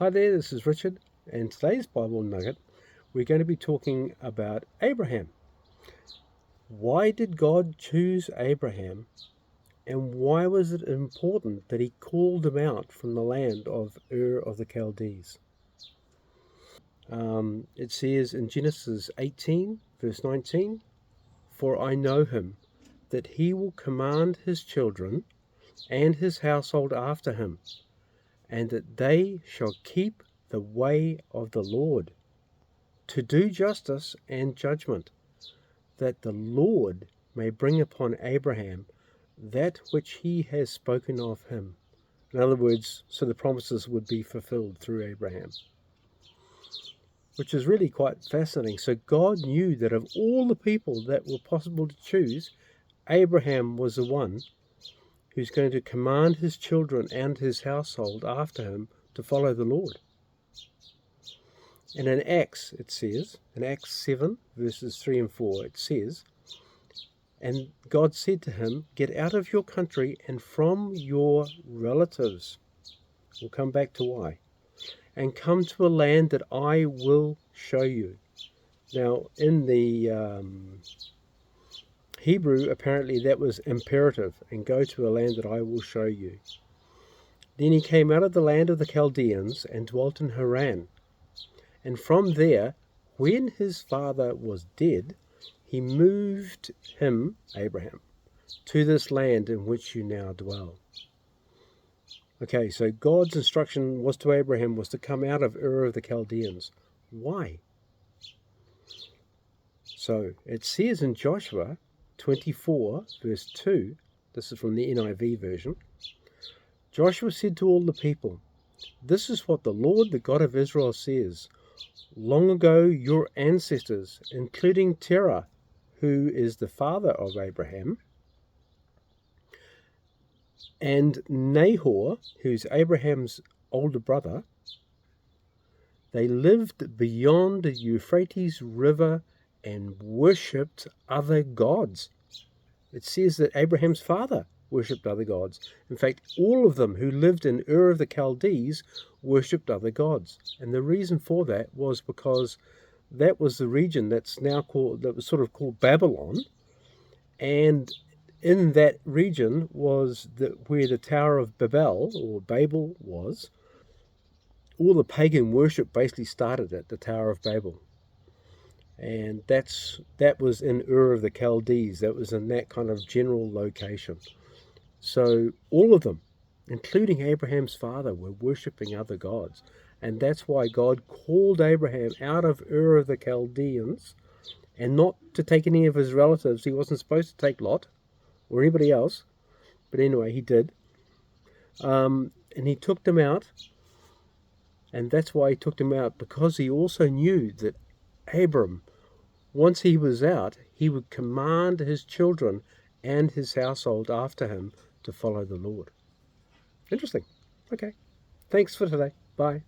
Hi there, this is Richard, and today's Bible Nugget, we're going to be talking about Abraham. Why did God choose Abraham, and why was it important that he called him out from the land of Ur of the Chaldees? It says in Genesis 18, verse 19, "For I know him, that he will command his children and his household after him, and that they shall keep the way of the Lord, to do justice and judgment, that the Lord may bring upon Abraham that which he has spoken of him." In other words, so the promises would be fulfilled through Abraham, which is really quite fascinating. So God knew that of all the people that were possible to choose, Abraham was the one who's going to command his children and his household after him to follow the Lord. And in Acts, it says, in Acts 7, verses 3 and 4, it says, "And God said to him, get out of your country and from your relatives." We'll come back to why. "And come to a land that I will show you." Now, in the Hebrew, apparently that was imperative, and go to a land that I will show you. "Then he came out of the land of the Chaldeans and dwelt in Haran. And from there, when his father was dead, he moved him," Abraham, "to this land in which you now dwell." Okay, so God's instruction was to Abraham was to come out of Ur of the Chaldeans. Why? So it says in Joshua 24, verse 2, this is from the NIV version, "Joshua said to all the people, this is what the Lord, the God of Israel, says. Long ago your ancestors, including Terah, who is the father of Abraham, and Nahor, who's Abraham's older brother, they lived beyond the Euphrates River and worshipped other gods." It says that Abraham's father worshipped other gods. In fact, all of them who lived in Ur of the Chaldees worshipped other gods. And the reason for that was because that was the region that was sort of called Babylon. And in that region was where the Tower of Babel, or Babel, was. All the pagan worship basically started at the Tower of Babel. And that was in Ur of the Chaldees. That was in that kind of general location. So all of them, including Abraham's father, were worshipping other gods. And that's why God called Abraham out of Ur of the Chaldeans, and not to take any of his relatives. He wasn't supposed to take Lot or anybody else. But anyway, he did. And he took them out. And that's why he took them out, because he also knew that Abram, once he was out, he would command his children and his household after him to follow the Lord. Interesting. Okay. Thanks for today. Bye.